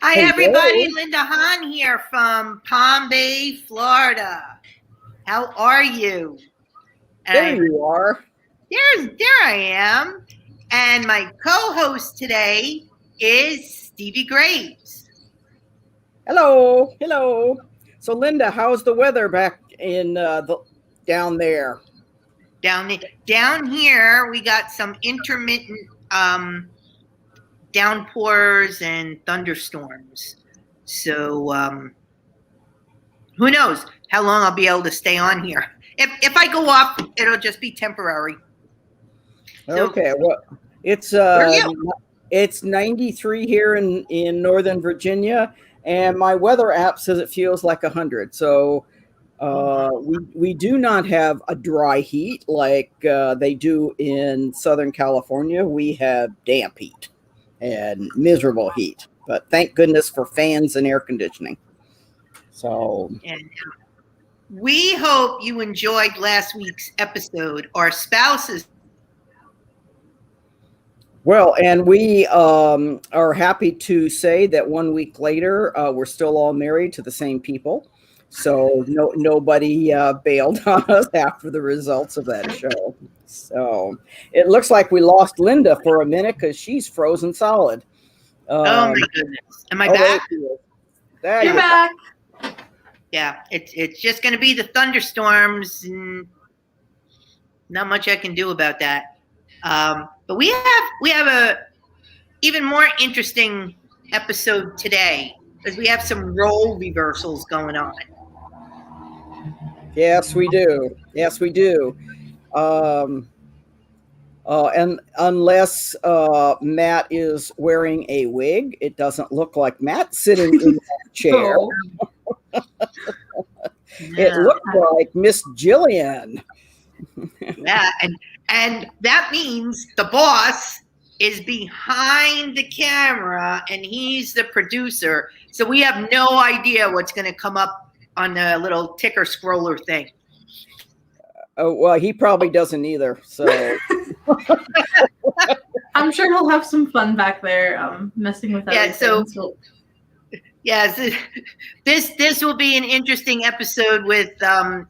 Hi, Hello. everybody. Linda Hahn here from Palm Bay, Florida. How are you? There you are. There I am. And my co-host today is Stevie Graves. Hello. Hello. So, Linda, how's the weather back in down there? Down here, we got some intermittent downpours and thunderstorms. So who knows how long I'll be able to stay on here. If I go off, it'll just be temporary. Okay. Well, it's 93 here in Northern Virginia, and my weather app says it feels like 100. So we do not have a dry heat like they do in Southern California. We have damp heat and miserable heat, but thank goodness for fans and air conditioning. So we hope you enjoyed last week's episode. Our spouses. Well, and we are happy to say that 1 week later, we're still all married to the same people. So nobody bailed on us after the results of that show. So it looks like we lost Linda for a minute because she's frozen solid. Oh my goodness! Am I back? You're back. Yeah, it's just going to be the thunderstorms, and not much I can do about that. But we have a even more interesting episode today because we have some role reversals going on. Yes, we do. Yes, we do. And unless Matt is wearing a wig, it doesn't look like Matt sitting in that chair. Oh. It looked like Miss Jillianne. Yeah, and that means the boss is behind the camera and he's the producer. So we have no idea what's going to come up on the little ticker scroller thing. Oh, well, he probably doesn't either. So I'm sure he'll have some fun back there, messing with everything. Yes, this will be an interesting episode with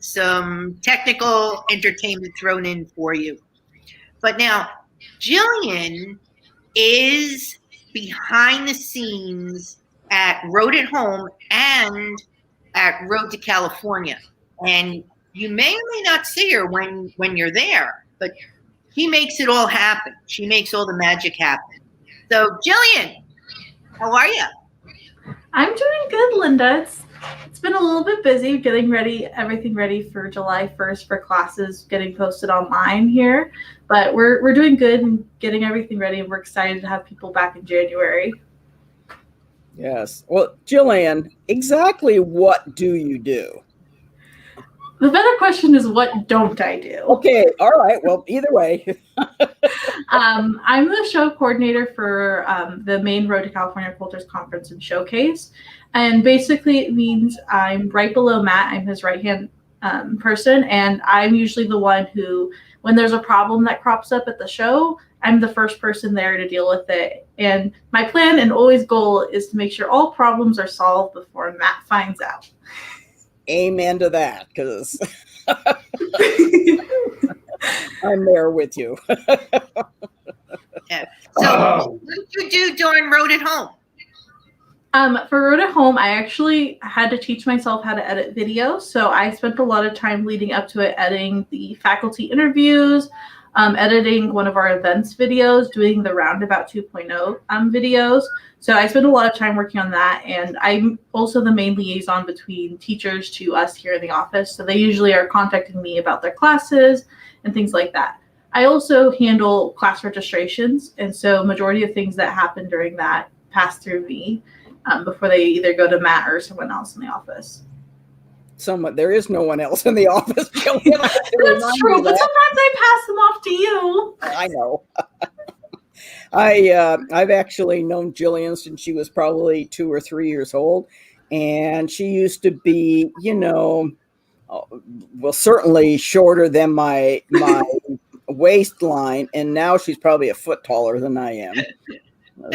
some technical entertainment thrown in for you. But now, Jillian is behind the scenes at Road at Home and at Road to California. And you may or may not see her when you're there, but he makes it all happen. She makes all the magic happen. So, Jillian, how are you? I'm doing good, Linda. It's been a little bit busy getting everything ready for July 1st for classes getting posted online here, but we're doing good and getting everything ready, and we're excited to have people back in January. Yes. Well, Jillian, exactly what do you do? The better question is, what don't I do? Okay. All right. Well, either way. I'm the show coordinator for the main Road to California Quilters Conference and Showcase. And basically it means I'm right below Matt. I'm his right-hand person. And I'm usually the one who, when there's a problem that crops up at the show, I'm the first person there to deal with it. And my plan and always goal is to make sure all problems are solved before Matt finds out. Amen to that, because I'm there with you. Yeah. So what did you do during Road at Home? For Road at Home, I actually had to teach myself how to edit videos. So I spent a lot of time leading up to it editing the faculty interviews, editing one of our events videos, doing the Roundabout 2.0 videos. So I spent a lot of time working on that. And I'm also the main liaison between teachers to us here in the office. So they usually are contacting me about their classes and things like that. I also handle class registrations. And so majority of things that happen during that pass through me before they either go to Matt or someone else in the office. There is no one else in the office. That's true, but sometimes I pass them off to you. I know. I've actually known Jillian since she was probably 2 or 3 years old, and she used to be, certainly shorter than my waistline, and now she's probably a foot taller than I am.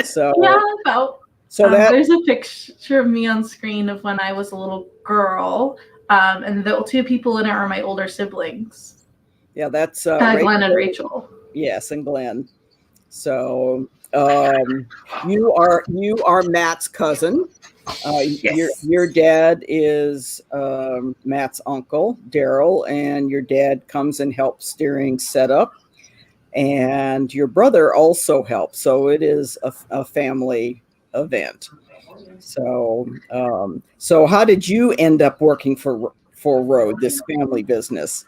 So yeah, about. So there's a picture of me on screen of when I was a little girl, and the two people in it are my older siblings. Yeah, that's Glenn and Rachel. Yes, and Glenn. So you are Matt's cousin. Yes. Your dad is Matt's uncle, Daryl, and your dad comes and helps steering setup. And your brother also helps. So it is a family event. So so how did you end up working for Road, this family business?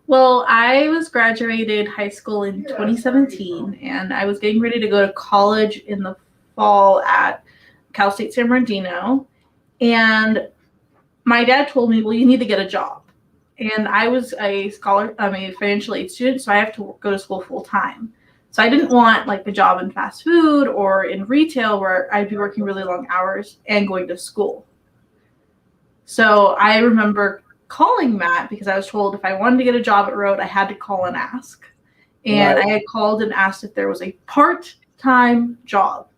Well, I was graduated high school in 2017, and I was getting ready to go to college in the fall at Cal State San Bernardino. And my dad told me, well, you need to get a job. And I was a financial aid student, so I have to go to school full time. So I didn't want like a job in fast food or in retail where I'd be working really long hours and going to school. So I remember calling Matt because I was told if I wanted to get a job at Road, I had to call and ask. And I had called and asked if there was a part-time job,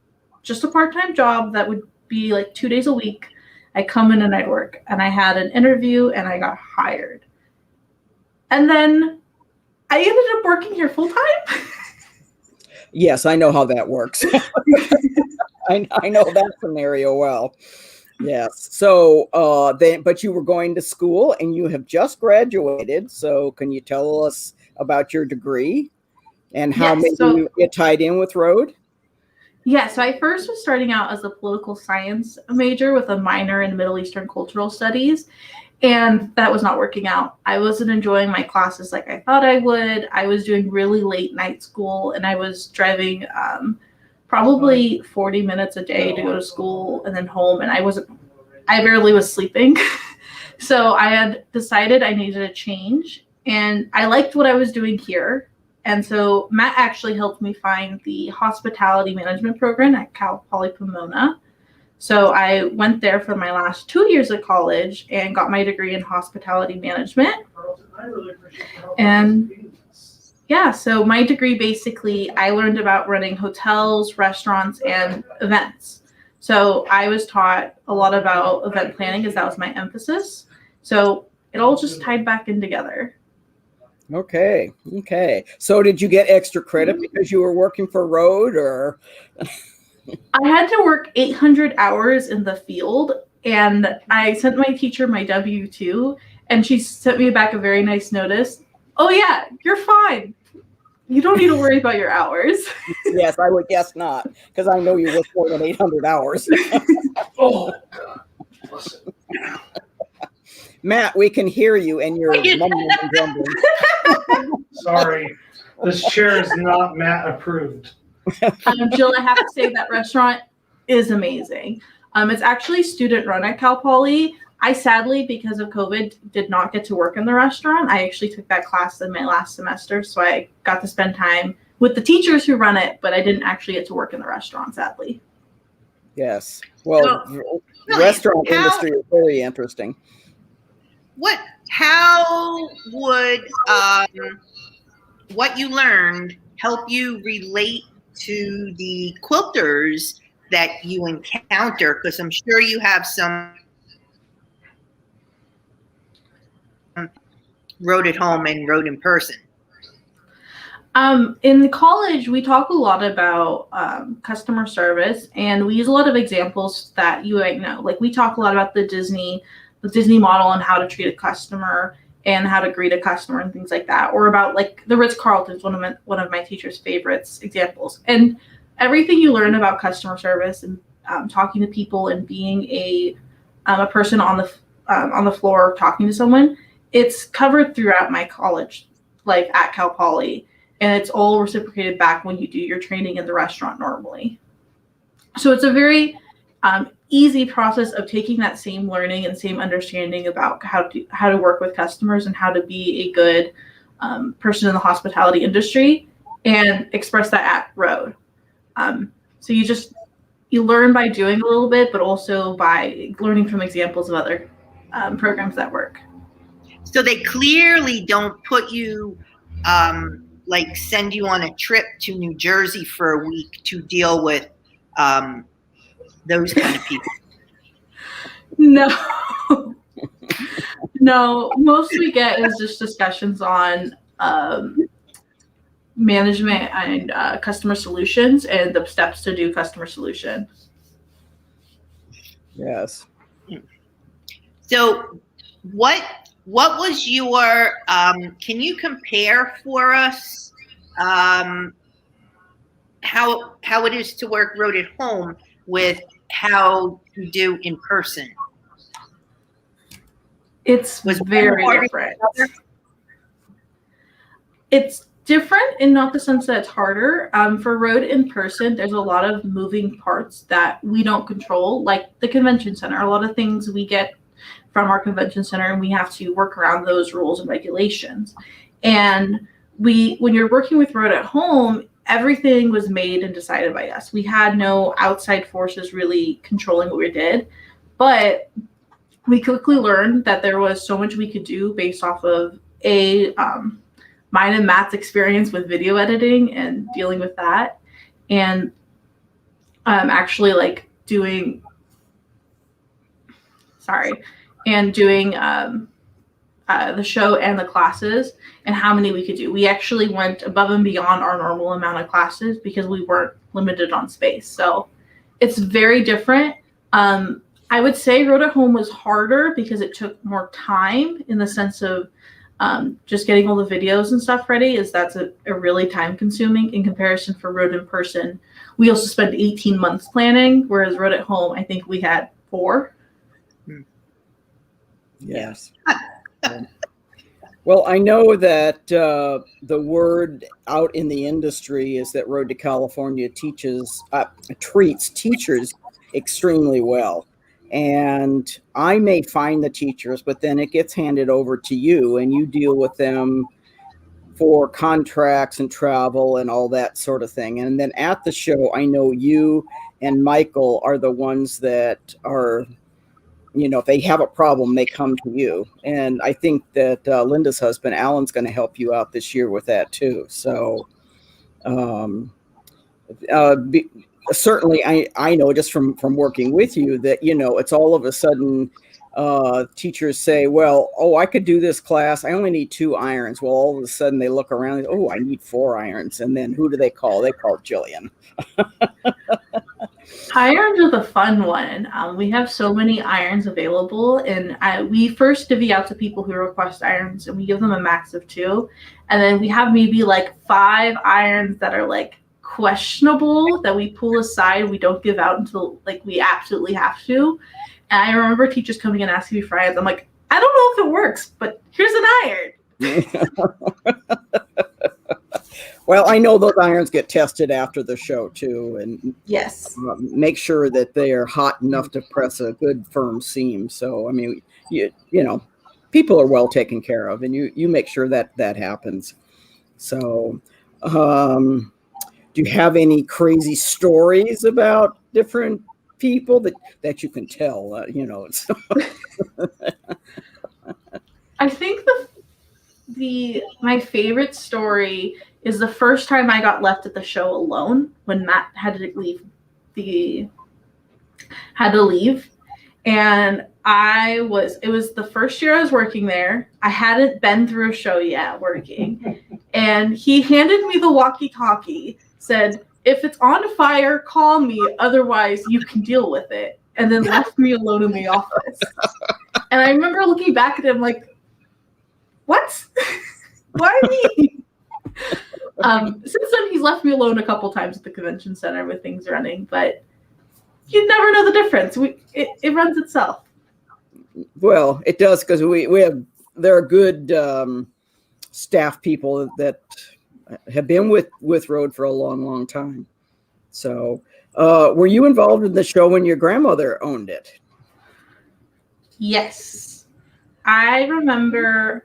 just a part-time job that would be like 2 days a week. I come in and I'd work, and I had an interview and I got hired. And then I ended up working here full time. Yes, I know how that works. I know that scenario well. Yes. So, but you were going to school and you have just graduated. So can you tell us about your degree and how you get tied in with Road? Yeah, so I first was starting out as a political science major with a minor in Middle Eastern cultural studies, and that was not working out. I wasn't enjoying my classes like I thought I would. I was doing really late night school, and I was driving probably 40 minutes a day to go to school and then home, and I barely was sleeping. So I had decided I needed a change, and I liked what I was doing here. And so Matt actually helped me find the hospitality management program at Cal Poly Pomona. So I went there for my last 2 years of college and got my degree in hospitality management. And yeah, so my degree basically, I learned about running hotels, restaurants, and events. So I was taught a lot about event planning because that was my emphasis. So it all just tied back in together. Okay. So did you get extra credit because you were working for Road, or? I had to work 800 hours in the field, and I sent my teacher my W-2, and she sent me back a very nice notice. Oh yeah, you're fine. You don't need to worry about your hours. Yes, I would guess not, because I know you work more than 800 hours. Oh, God. Listen. Matt, we can hear you, and you're mumbling and grumbling. Sorry. This chair is not Matt approved. Jill, I have to say that restaurant is amazing. It's actually student run at Cal Poly. I sadly, because of COVID, did not get to work in the restaurant. I actually took that class in my last semester, so I got to spend time with the teachers who run it, but I didn't actually get to work in the restaurant, sadly. Yes. Well, restaurant industry is very interesting. How would what you learned help you relate to the quilters that you encounter? Because I'm sure you have some Road at home and Road in person. In college, we talk a lot about customer service, and we use a lot of examples that you might know. Like, we talk a lot about the Disney model and how to treat a customer and how to greet a customer and things like that, or about like the Ritz-Carlton is one of my teacher's favorites examples. And everything you learn about customer service and talking to people and being a person on the floor talking to someone, it's covered throughout my college life at Cal Poly, and it's all reciprocated back when you do your training in the restaurant normally. So it's a very easy process of taking that same learning and same understanding about how to work with customers and how to be a good person in the hospitality industry and express that at Road. So you learn by doing a little bit, but also by learning from examples of other programs that work. So they clearly don't put you, send you on a trip to New Jersey for a week to deal with those kind of people? No. No, most we get is just discussions on management and customer solutions and the steps to do customer solution. Yes. So what was your, can you compare for us how it is to work Road at Home with how you do in person? It's very different. It's different in not the sense that it's harder. For Road in person, there's a lot of moving parts that we don't control, like the convention center. A lot of things we get from our convention center, and we have to work around those rules and regulations. And when you're working with Road at Home, everything was made and decided by us. We had no outside forces really controlling what we did, but we quickly learned that there was so much we could do based off of mine and Matt's experience with video editing and dealing with that, and actually like doing the show and the classes and how many we could do. We actually went above and beyond our normal amount of classes because we weren't limited on space. So it's very different. I would say Road at Home was harder because it took more time in the sense of just getting all the videos and stuff ready. That's a really time consuming in comparison for Road in person. We also spent 18 months planning, whereas Road at Home, I think we had 4. Yes. Well, I know that the word out in the industry is that Road to California treats teachers extremely well. And I may find the teachers, but then it gets handed over to you and you deal with them for contracts and travel and all that sort of thing. And then at the show, I know you and Michael are the ones that are, if they have a problem, they come to you. And I think that Linda's husband, Alan's going to help you out this year with that too. So certainly I know just from working with you that, it's all of a sudden teachers say, well, I could do this class. I only need 2 irons. Well, all of a sudden they look around and, I need 4 irons. And then who do they call? They call Jillian. Irons are the fun one. We have so many irons available, and we first divvy out to people who request irons, and we give them a max of 2. And then we have maybe like 5 irons that are like questionable that we pull aside. We don't give out until like we absolutely have to. And I remember teachers coming and asking me for irons. I'm like, I don't know if it works, but here's an iron. Well, I know those irons get tested after the show too, and yes, make sure that they are hot enough to press a good firm seam. So, I mean, people are well taken care of, and you make sure that happens. So, do you have any crazy stories about different people that you can tell? I think my favorite story is the first time I got left at the show alone when Matt had to leave. And it was the first year I was working there. I hadn't been through a show yet working. And he handed me the walkie-talkie, said, if it's on fire, call me. Otherwise, you can deal with it. And then left me alone in the office. And I remember looking back at him like, what? Why me? Since then, he's left me alone a couple times at the convention center with things running, but you never know the difference. It runs itself. Well, it does, because there are good staff people that have been with Road for a long, long time. So, were you involved in the show when your grandmother owned it? Yes, I remember.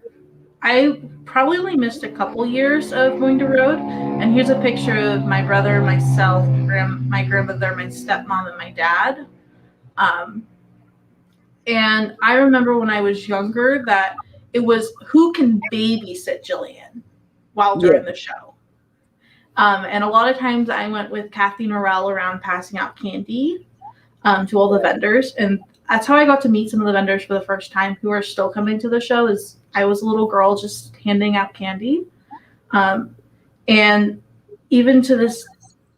I probably only missed a couple years of going to Road, and here's a picture of my brother, myself, my grandmother, my stepmom, and my dad. And I remember when I was younger that it was who can babysit Jillian while during the show. And a lot of times I went with Kathy Norrell around passing out candy. to all the vendors. And that's how I got to meet some of the vendors for the first time who are still coming to the show. Is I was a little girl just handing out candy. And even to this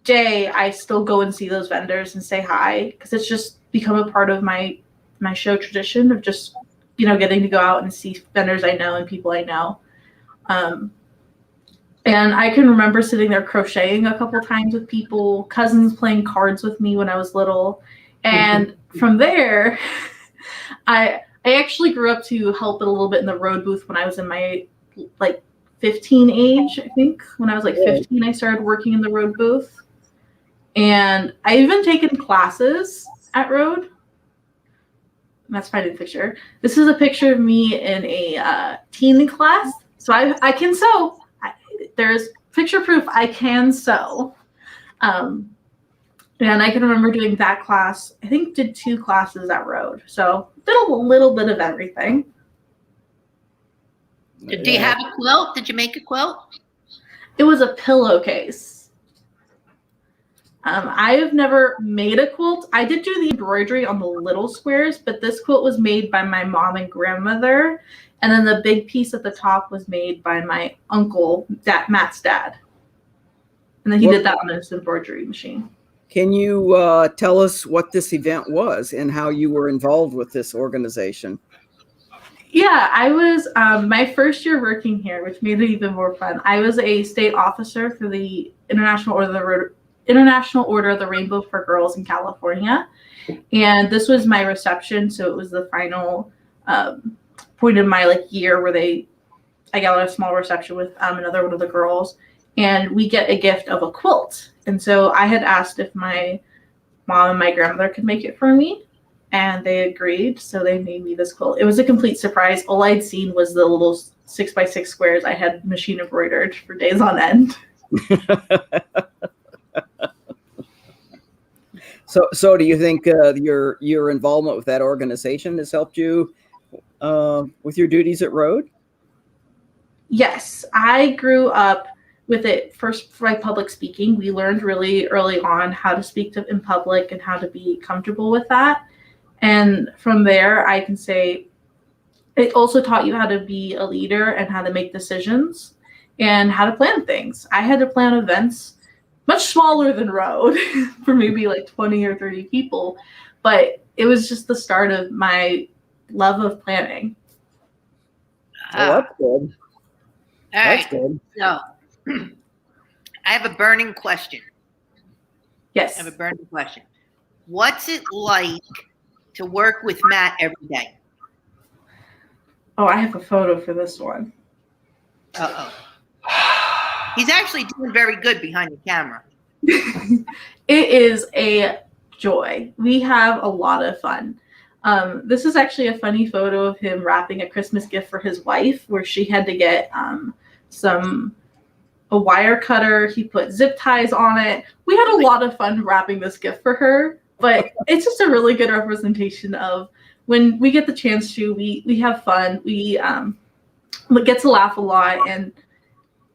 day, I still go and see those vendors and say hi, because it's just become a part of my show tradition of just, getting to go out and see vendors I know and people I know. And I can remember sitting there crocheting a couple times with people, cousins playing cards with me when I was little. And from there, I actually grew up to help it a little bit in the road booth when I was in my 15 age, I think. When I was 15, I started working in the road booth. And I even taken classes at Road. That's finding a picture. This is a picture of me in a teen class. So I can sew. There's picture proof I can sew. And I can remember doing that class. I think did 2 classes at Road. So did a little bit of everything. Do you have a quilt? Did you make a quilt? It was a pillowcase. I have never made a quilt. I did do the embroidery on the little squares, but this quilt was made by my mom and grandmother. And then the big piece at the top was made by my uncle, Matt's dad. And then he did that on his embroidery machine. Can you tell us what this event was and how you were involved with this organization? Yeah, I was my first year working here, which made it even more fun. I was a state officer for the International Order of the Rainbow for Girls in California. And this was my reception. So it was the final point in my year where I got a small reception with another one of the girls, and we get a gift of a quilt. And so I had asked if my mom and my grandmother could make it for me, and they agreed. So they made me this quilt. It was a complete surprise. All I'd seen was the little 6x6 squares I had machine embroidered for days on end. So do you think your involvement with that organization has helped you with your duties at Road? Yes, I grew up with it first by public speaking. We learned really early on how to speak in public and how to be comfortable with that. And from there, I can say it also taught you how to be a leader and how to make decisions and how to plan things. I had to plan events much smaller than Road for maybe 20 or 30 people. But it was just the start of my love of planning. Well, that's good. All That's right. good. So I have a burning question. Yes. I have a burning question. What's it like to work with Matt every day? Oh, I have a photo for this one. Uh-oh. He's actually doing very good behind the camera. It is a joy. We have a lot of fun. This is actually a funny photo of him wrapping a Christmas gift for his wife, where she had to get a wire cutter. He put zip ties on it. We had a lot of fun wrapping this gift for her, but it's just a really good representation of when we get the chance to, we have fun. We get to laugh a lot. And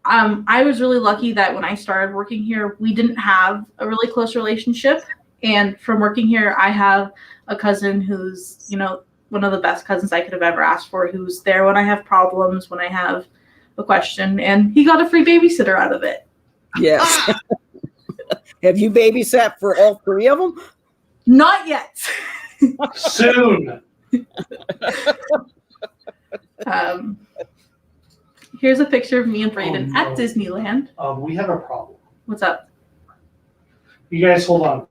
I was really lucky that when I started working here, we didn't have a really close relationship. And from working here, I have a cousin who's, one of the best cousins I could have ever asked for, who's there when I have problems, when I have a question, and he got a free babysitter out of it. Yes. Have you babysat for all 3 of them? Not yet. Soon. Here's a picture of me and Brayden at Disneyland. We have a problem. What's up? You guys hold on.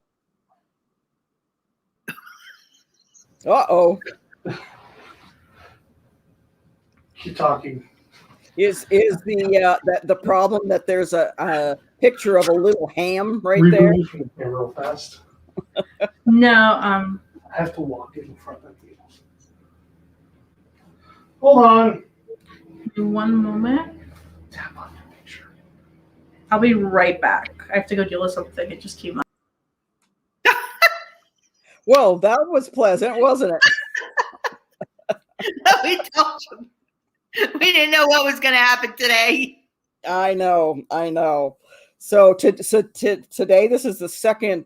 Uh-oh. Keep talking. Is the problem that there's a picture of a little ham right there? Remove the camera real fast. No, I have to walk it in front of you. Hold on. one moment. Tap on your picture. I'll be right back. I have to go deal with something. It just came up. Well, that was pleasant, wasn't it? We told you. We didn't know what was going to happen today. I know. So today, this is the second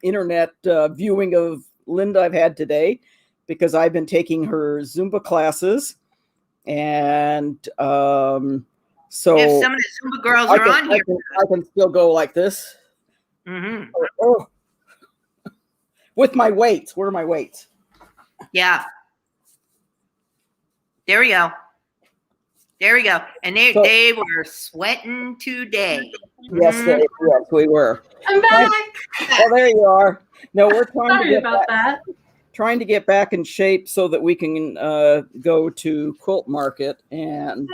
internet viewing of Linda I've had today, because I've been taking her Zumba classes, and so If some of the Zumba girls are on here. I can still go like this. Mm-hmm. Oh. With my weights. Where are my weights? Yeah. There we go. There we go. And they were sweating today. Yes, yes, we were. I'm back. Oh, there you are. No, we're trying to get back in shape so that we can go to Quilt Market. And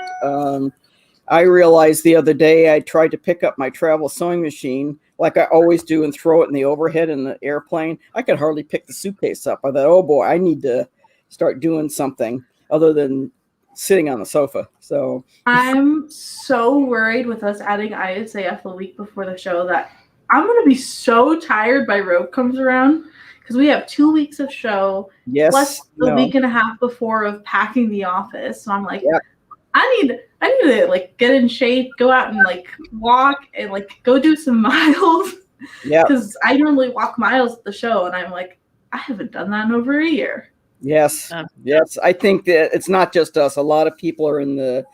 I realized the other day I tried to pick up my travel sewing machine like I always do and throw it in the overhead in the airplane. I could hardly pick the suitcase up. I thought, oh boy, I need to start doing something other than sitting on the sofa. So I'm so worried with us adding ISAF the week before the show that I'm going to be so tired by Rogue comes around, because we have 2 weeks of show, plus the week and a half before of packing the office. So I'm like, I need to like get in shape, go out and like walk and like go do some miles. Yeah. Because I normally walk miles at the show, and I'm like, I haven't done that in over a year. Yes. Yes. I think that it's not just us. A lot of people are in the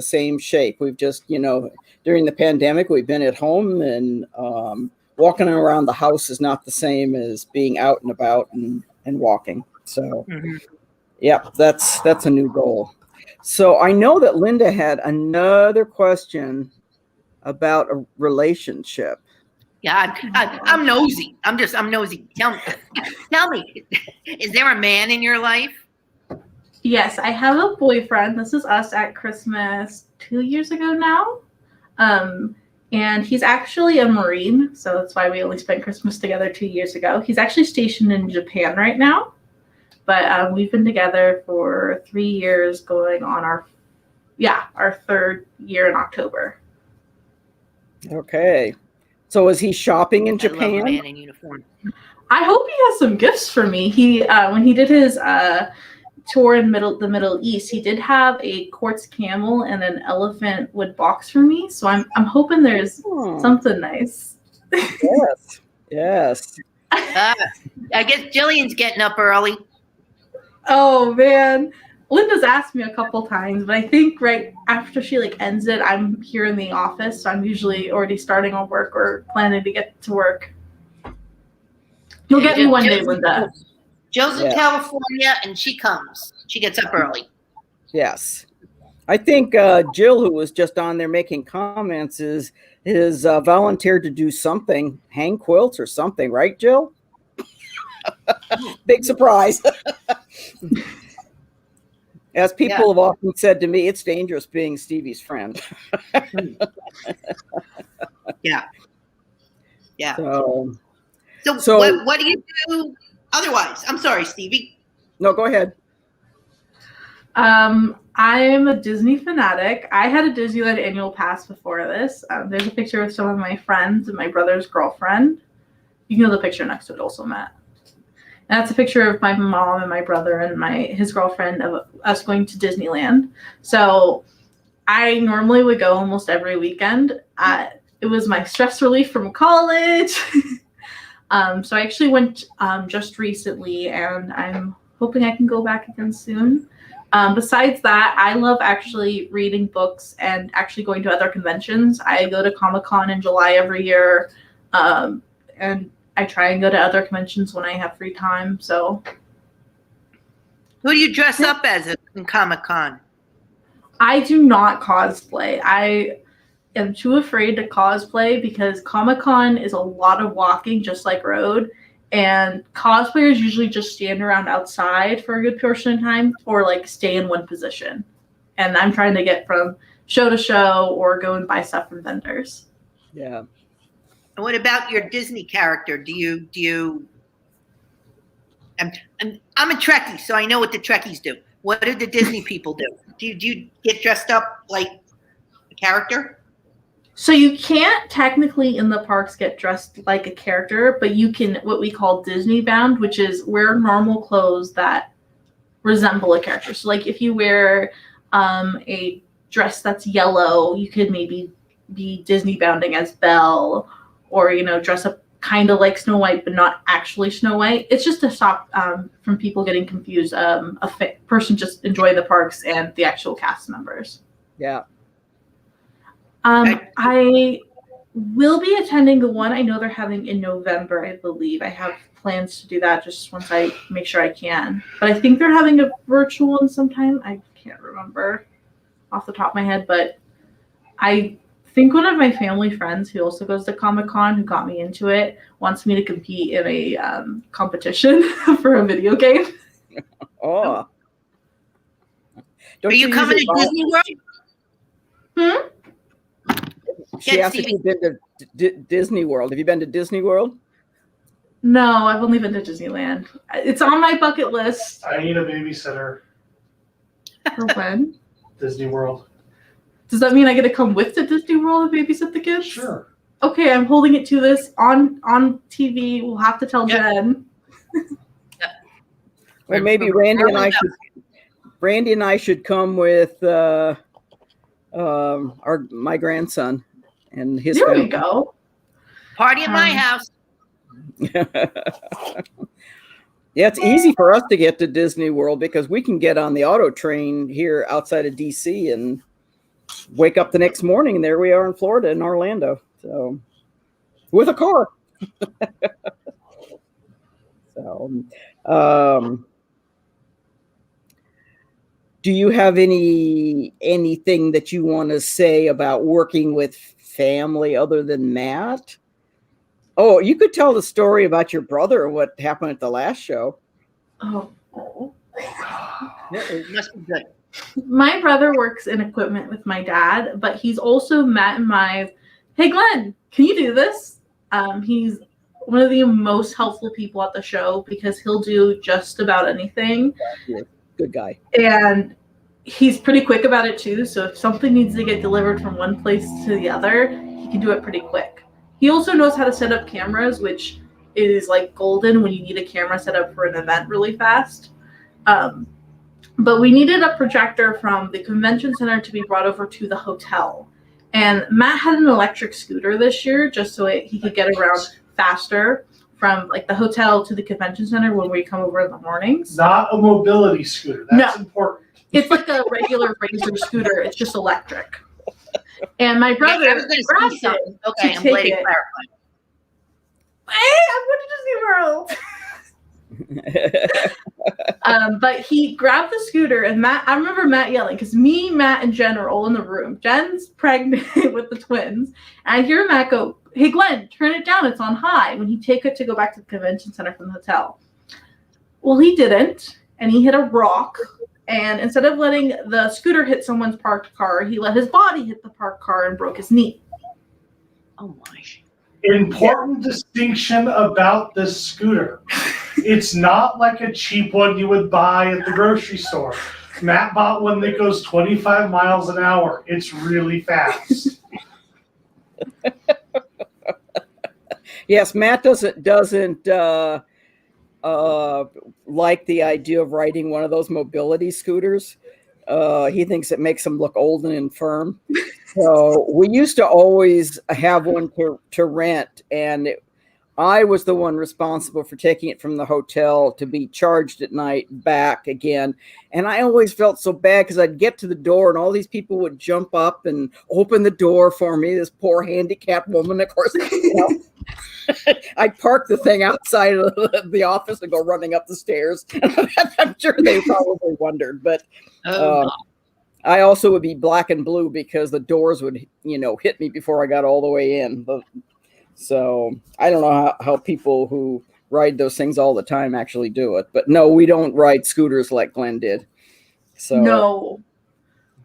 same shape. We've just, during the pandemic, we've been at home, and walking around the house is not the same as being out and about and walking. So, that's a new goal. So I know that Linda had another question about a relationship. Yeah, I'm nosy. I'm nosy. Tell me, is there a man in your life? Yes, I have a boyfriend. This is us at Christmas 2 years ago now. And he's actually a Marine, so that's why we only spent Christmas together 2 years ago. He's actually stationed in Japan right now. But we've been together for 3 years, going on our third year in October. Okay. So is he shopping in Japan? I love a man in uniform. I hope he has some gifts for me. He when he did his tour in the Middle East, he did have a quartz camel and an elephant wood box for me. So I'm hoping there's something nice. Yes. Yes. I guess Jillian's getting up early. Oh man, Linda's asked me a couple times, but I think right after she ends it, I'm here in the office, so I'm usually already starting on work or planning to get to work. You'll get me one day, Linda. Jill's in California, and she comes. She gets up early. Yes, I think Jill, who was just on there making comments, is volunteered to do something, hang quilts or something, right, Jill? Big surprise. As people have often said to me, it's dangerous being Stevie's friend. Yeah. So what do you do otherwise? I'm sorry, Stevie. No, go ahead. I'm a Disney fanatic. I had a Disneyland annual pass before this. There's a picture of some of my friends and my brother's girlfriend. You can know the picture next to it also, Matt. And that's a picture of my mom and my brother and his girlfriend of us going to Disneyland. So I normally would go almost every weekend. It was my stress relief from college. So I actually went just recently, and I'm hoping I can go back again soon. Besides that, I love actually reading books and actually going to other conventions. I go to Comic-Con in July every year, and I try and go to other conventions when I have free time. So, who do you dress up as in Comic-Con? I do not cosplay. I am too afraid to cosplay because Comic-Con is a lot of walking, just like Road. And cosplayers usually just stand around outside for a good portion of time or stay in one position. And I'm trying to get from show to show or go and buy stuff from vendors. Yeah. And what about your Disney character? Do you? I'm a Trekkie, so I know what the Trekkies do. What do the Disney people do? Do you get dressed up like a character? So you can't technically in the parks get dressed like a character, but you can what we call Disney bound, which is wear normal clothes that resemble a character. So if you wear a dress that's yellow, you could maybe be Disney bounding as Belle, or dress up kind of like Snow White but not actually Snow White. It's just to stop from people getting confused. A person just enjoying the parks and the actual cast members. Yeah. I will be attending the one I know they're having in November, I believe. I have plans to do that just once I make sure I can. But I think they're having a virtual one sometime. I can't remember off the top of my head, but I think one of my family friends who also goes to Comic-Con, who got me into it, wants me to compete in a competition for a video game. Oh. Are you coming to Disney World? She asked if you've been to Disney World. Have you been to Disney World? No, I've only been to Disneyland. It's on my bucket list. I need a babysitter. For when? Disney World. Does that mean I get to come with to Disney World and babysit the kids? Sure. Okay, I'm holding it to this on TV. We'll have to tell Jen. Well, maybe Randy and I should come with my grandson and his There family. we go. Party at my house. Yeah, it's easy for us to get to Disney World because we can get on the auto train here outside of DC and wake up the next morning and there we are in Florida, in Orlando. So with a car. Do you have anything that you want to say about working with family other than Matt? Oh, you could tell the story about your brother and what happened at the last show. Oh. It must be good. My brother works in equipment with my dad, but he's also Matt and my, hey Glenn, can you do this? He's one of the most helpful people at the show because he'll do just about anything. Yeah, good guy. And he's pretty quick about it too. So if something needs to get delivered from one place to the other, he can do it pretty quick. He also knows how to set up cameras, which is like golden when you need a camera set up for an event really fast. But we needed a projector from the convention center to be brought over to the hotel. And Matt had an electric scooter this year just so he could get around faster from like the hotel to the convention center when we come over in the mornings. Not a mobility scooter. That's important. It's like a regular Razor scooter. It's just electric. And my brother grabbed it. Okay, I'm glad you clarified. Hey, I'm going to Disney World. But he grabbed the scooter and Matt, I remember Matt yelling because me, Matt, and Jen are all in the room. Jen's pregnant with the twins. And I hear Matt go, hey, Glenn, turn it down. It's on high when he take it to go back to the convention center from the hotel. Well, he didn't. And he hit a rock. And instead of letting the scooter hit someone's parked car, he let his body hit the parked car and broke his knee. Oh, my. Important distinction about this scooter. It's not like a cheap one you would buy at the grocery store. Matt bought one that goes 25 miles an hour. It's really fast. Yes, Matt doesn't like the idea of riding one of those mobility scooters. He thinks it makes him look old and infirm. So we used to always have one to rent, and I was the one responsible for taking it from the hotel to be charged at night back again. And I always felt so bad because I'd get to the door and all these people would jump up and open the door for me. This poor handicapped woman, of course, I'd park the thing outside of the office and go running up the stairs. I'm sure they probably wondered, but I also would be black and blue because the doors would, hit me before I got all the way in. So I don't know how people who ride those things all the time actually do it. But no, we don't ride scooters like Glenn did. So no.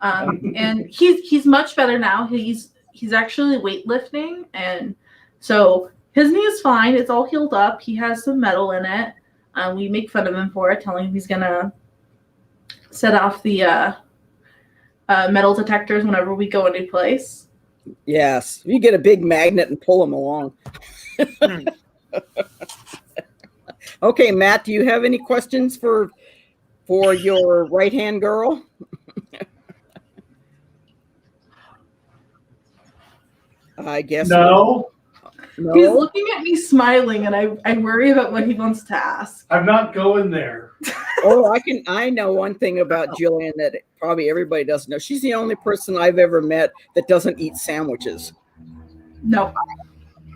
And he's much better now. He's actually weightlifting, and so his knee is fine. It's all healed up. He has some metal in it. We make fun of him for it, telling him he's gonna set off the metal detectors whenever we go a new place. Yes, you get a big magnet and pull them along. Okay, Matt, do you have any questions for your right-hand girl? I guess No, no. He's looking at me smiling, and I worry about what he wants to ask. I'm not going there. Oh, I know one thing about Jillian that probably everybody doesn't know. She's the only person I've ever met that doesn't eat sandwiches. No.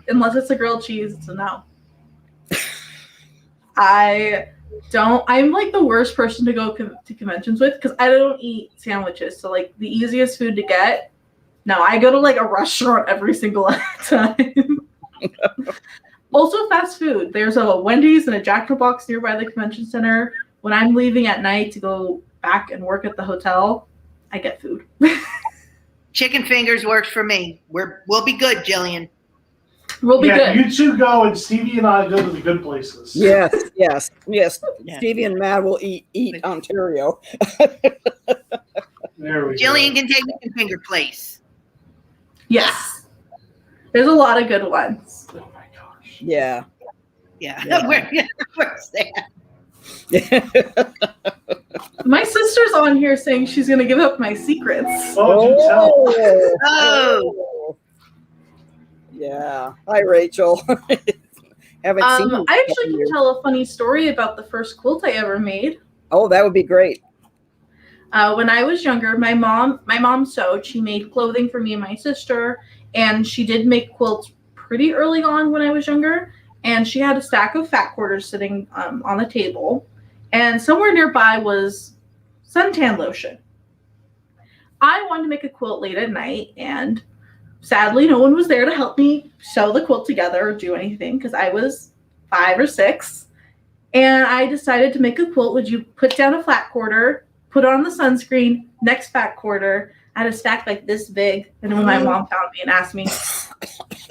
Unless it's a grilled cheese, it's a no. I'm like the worst person to go to conventions with because I don't eat sandwiches. So like the easiest food to get, no, I go to like a restaurant every single time. Also fast food. There's a Wendy's and a Jack in the Box nearby the convention center. When I'm leaving at night to go back and work at the hotel, I get food. Chicken fingers works for me. We'll be good, Jillian. We'll be good. You two go, and Stevie and I go to the good places. Yes. Yeah. Stevie and Matt will eat Ontario. There we Jillian go. can take chicken finger place. Yes. There's a lot of good ones. Oh my gosh. Yeah. Yeah. Where's that? My sister's on here saying she's going to give up my secrets. Oh, do tell. Oh. Yeah. Hi, Rachel. Haven't seen you in I a actually couple can years. tell a funny story about the first quilt I ever made. Oh, that would be great. When I was younger, my mom sewed. She made clothing for me and my sister, and she did make quilts pretty early on when I was younger. And she had a stack of fat quarters sitting on the table, and somewhere nearby was suntan lotion. I wanted to make a quilt late at night, and sadly, no one was there to help me sew the quilt together or do anything because I was 5 or 6. And I decided to make a quilt. Would you put down a flat quarter, put on the sunscreen, next fat quarter? I had a stack like this big. And when my mom found me and asked me,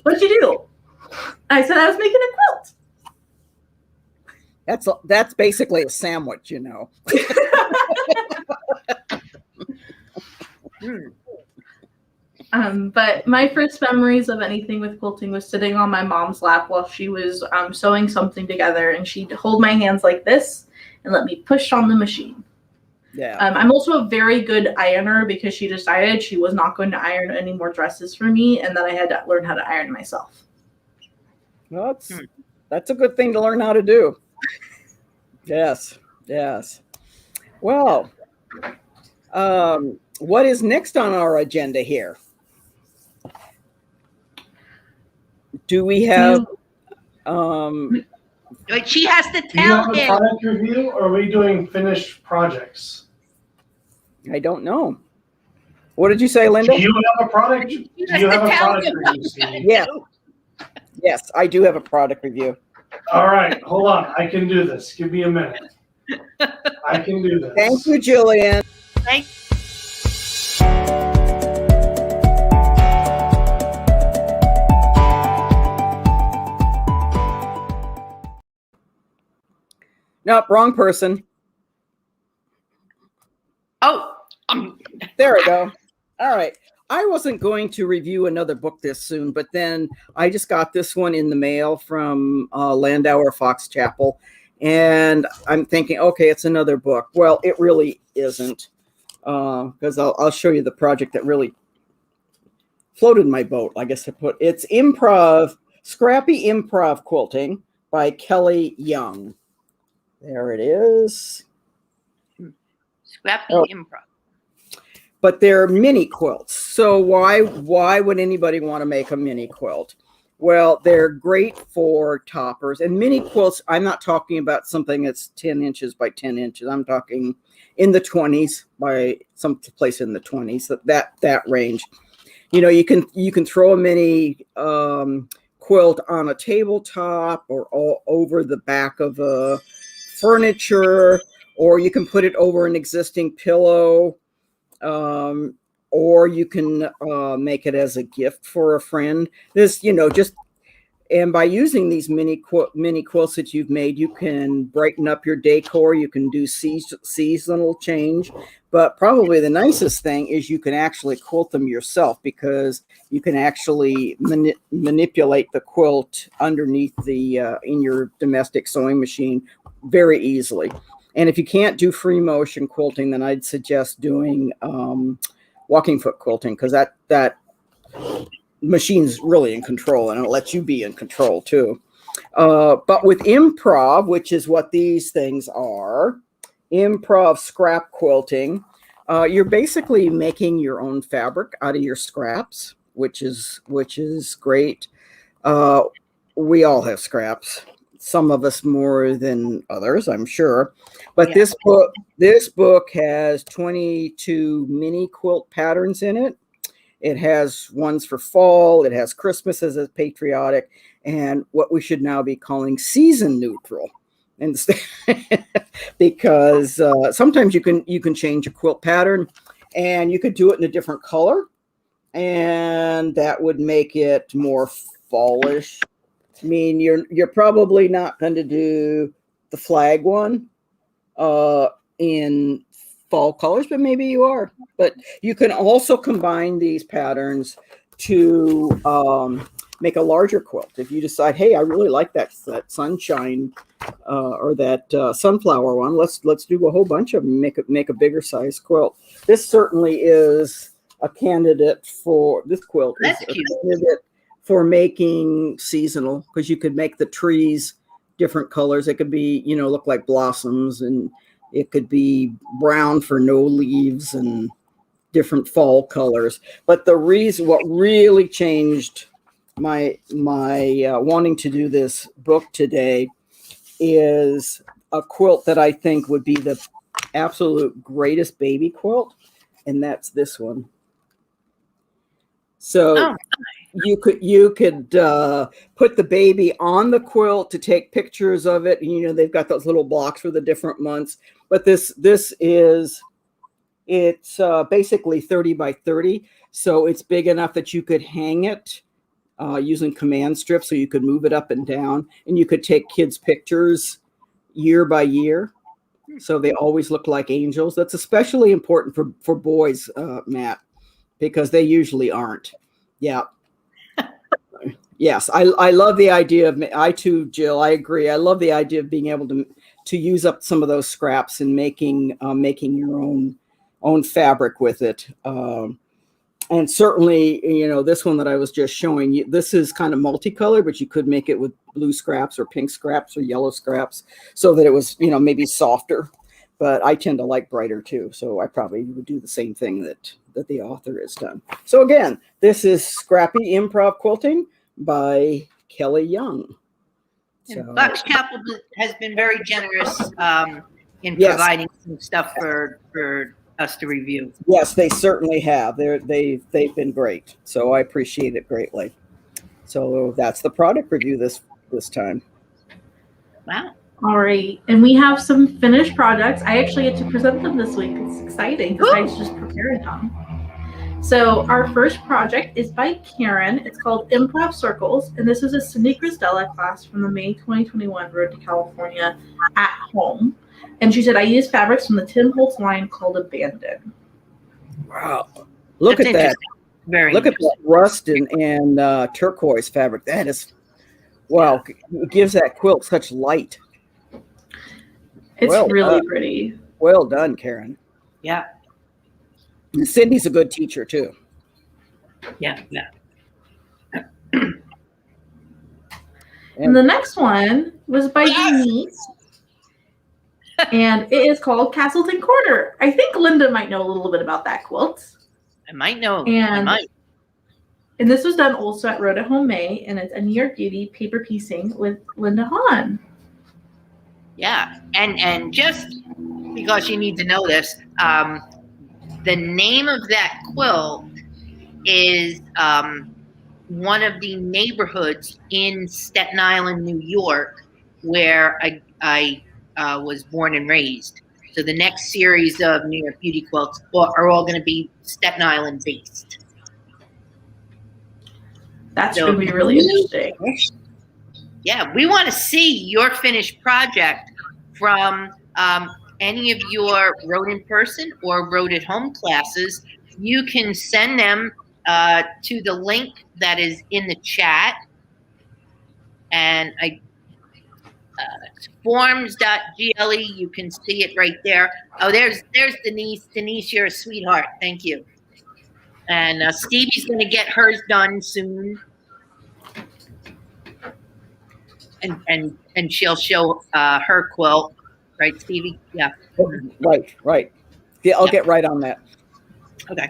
what'd you do? I said I was making a quilt. That's basically a sandwich, you know. But my first memories of anything with quilting was sitting on my mom's lap while she was sewing something together, and she'd hold my hands like this and let me push on the machine. Yeah. I'm also a very good ironer because she decided she was not going to iron any more dresses for me, and that I had to learn how to iron myself. Well, that's a good thing to learn how to do. Yes. Well, what is next on our agenda here? Do we have? She has to Do you tell have a him. product review, or are we doing finished projects? I don't know. What did you say, Linda? Do you have a product? Do you have a product review, Stevie? Yeah. Yes, I do have a product review. All right, hold on. I can do this. Give me a minute. I can do this. Thank you, Jillian. Thank Nope, wrong person. Oh, There we go. All right. I wasn't going to review another book this soon, but then I just got this one in the mail from Landauer Fox Chapel, and I'm thinking, okay, it's another book. Well, it really isn't, because I'll show you the project that really floated my boat. I guess it's Scrappy Improv Quilting by Kelly Young. There it is. Scrappy Improv. But they're mini quilts. So why would anybody want to make a mini quilt? Well, they're great for toppers. And mini quilts, I'm not talking about something that's 10 inches by 10 inches. I'm talking in the 20s, by some place in the 20s, that range. You know, you can throw a mini quilt on a tabletop or all over the back of a furniture, or you can put it over an existing pillow. Or you can make it as a gift for a friend. And by using these mini quilts that you've made, you can brighten up your decor. You can do seasonal change. But probably the nicest thing is you can actually quilt them yourself, because you can actually manipulate the quilt underneath in your domestic sewing machine very easily. And if you can't do free motion quilting, then I'd suggest doing walking foot quilting, because that machine's really in control, and it lets you be in control too. But with improv, which is what these things are, improv scrap quilting, you're basically making your own fabric out of your scraps, which is great. We all have scraps. Some of us more than others, I'm sure. But Yeah. this book has 22 mini quilt patterns in it. It has ones for fall. It has Christmas as a patriotic, and what we should now be calling season neutral, instead, because sometimes you can change a quilt pattern, and you could do it in a different color, and that would make it more fallish. I mean, you're probably not going to do the flag one in fall colors, but maybe you are. But you can also combine these patterns to make a larger quilt. If you decide, hey, I really like that sunshine or that sunflower one, let's do a whole bunch of them, make a bigger size quilt. This certainly is a candidate for this quilt. That's is a cute. candidate for making seasonal, because you could make the trees different colors. It could be, look like blossoms, and it could be brown for no leaves and different fall colors. But what really changed my wanting to do this book today is a quilt that I think would be the absolute greatest baby quilt, and that's this one. So you could put the baby on the quilt to take pictures of it. They've got those little blocks for the different months. But it's basically 30 by 30. So it's big enough that you could hang it using command strips, so you could move it up and down, and you could take kids' pictures year by year. So they always look like angels. That's especially important for boys, Matt, because they usually aren't. Yeah. Yes, I love the idea of, I too, Jill, I agree. I love the idea of being able to use up some of those scraps and making your own fabric with it. And certainly, this one that I was just showing you, this is kind of multicolored, but you could make it with blue scraps or pink scraps or yellow scraps, so that it was, maybe softer. But I tend to like brighter too, so I probably would do the same thing that the author has done. So again, this is Scrappy Improv Quilting by Kelly Young. So, Bucks Chapel has been very generous in providing some stuff for us to review. Yes, they certainly have. They've been great. So I appreciate it greatly. So that's the product review this time. Wow. All right. And we have some finished projects. I actually get to present them this week. It's exciting because I was just preparing them. So our first project is by Karen. It's called Improv Circles, and this is a Cindy Grisdella class from the May 2021 Road to California at home. And she said, I use fabrics from the Tim Holtz line called Abandon. Wow. Look at that. Look at that rust and turquoise fabric. That is, wow. It gives that quilt such light. It's really pretty. Well done, Karen. Yeah. And Cindy's a good teacher too. Yeah. And the next one was by Denise. And it is called Castleton Corner. I think Linda might know a little bit about that quilt. I might know. And this was done also at Road at Home May, and it's a New York Beauty paper piecing with Linda Hahn. Yeah, and just because you need to know this, the name of that quilt is one of the neighborhoods in Staten Island, New York, where I was born and raised. So the next series of New York Beauty quilts are all going to be Staten Island based. That's going to be really interesting. Yeah, we want to see your finished project from any of your Road in Person or Road at Home classes. You can send them to the link that is in the chat. And forms.gle, you can see it right there. Oh, there's Denise. Denise, you're a sweetheart. Thank you. And Stevie's going to get hers done soon. And she'll show her quilt, right, Stevie? Yeah. Right. Yeah, I'll get right on that. Okay.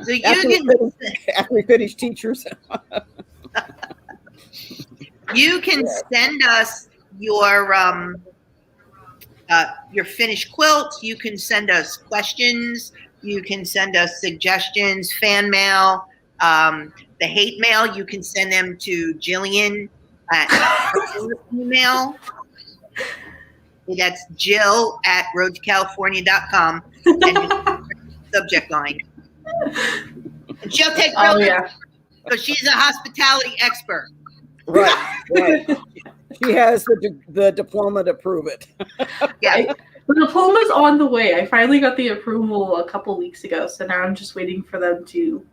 So after we finish teachers. You can send us your finished quilt. You can send us questions. You can send us suggestions, fan mail, the hate mail. You can send them to Jillian at her email. That's jill@roadtocalifornia.com. And subject line. And she'll take because she's a hospitality expert. Right. She has the diploma to prove it. Yeah. The diploma's on the way. I finally got the approval a couple weeks ago, so now I'm just waiting for them to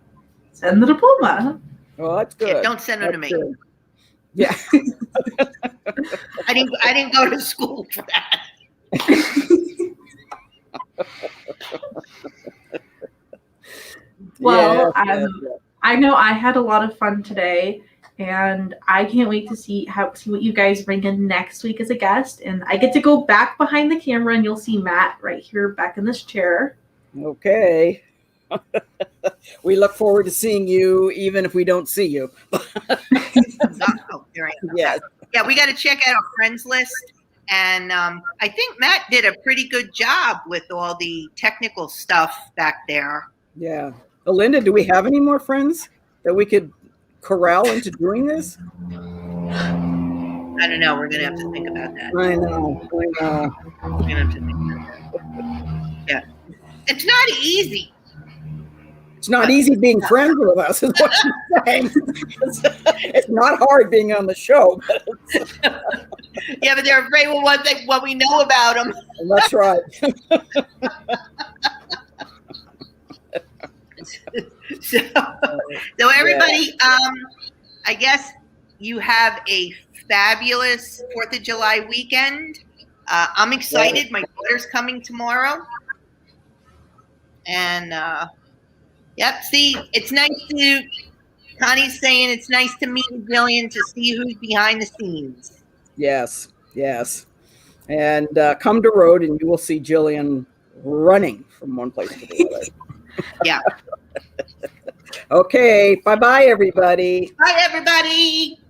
send the diploma. Well, that's good. Yeah, don't send them to me. Good. Yeah. I didn't go to school for that. Well, I know I had a lot of fun today, and I can't wait to see what you guys bring in next week as a guest. And I get to go back behind the camera, and you'll see Matt right here back in this chair. Okay. We look forward to seeing you, even if we don't see you. Yes. Yeah, we got to check out our friends list. And I think Matt did a pretty good job with all the technical stuff back there. Yeah. Linda, do we have any more friends that we could corral into doing this? I don't know. We're going to have to think about that. I know. We're going to have to think about that. Yeah. It's not easy. It's not easy being friends with us, is what she's saying. It's not hard being on the show. Yeah, but they're afraid of what we know about them. That's right. So everybody, I guess you have a fabulous 4th of July weekend. I'm excited. My daughter's coming tomorrow. And, see, it's nice Connie's saying it's nice to meet Jillian, to see who's behind the scenes. Yes. And come to Road and you will see Jillian running from one place to the other. Yeah. Okay. Bye-bye, everybody. Bye, everybody.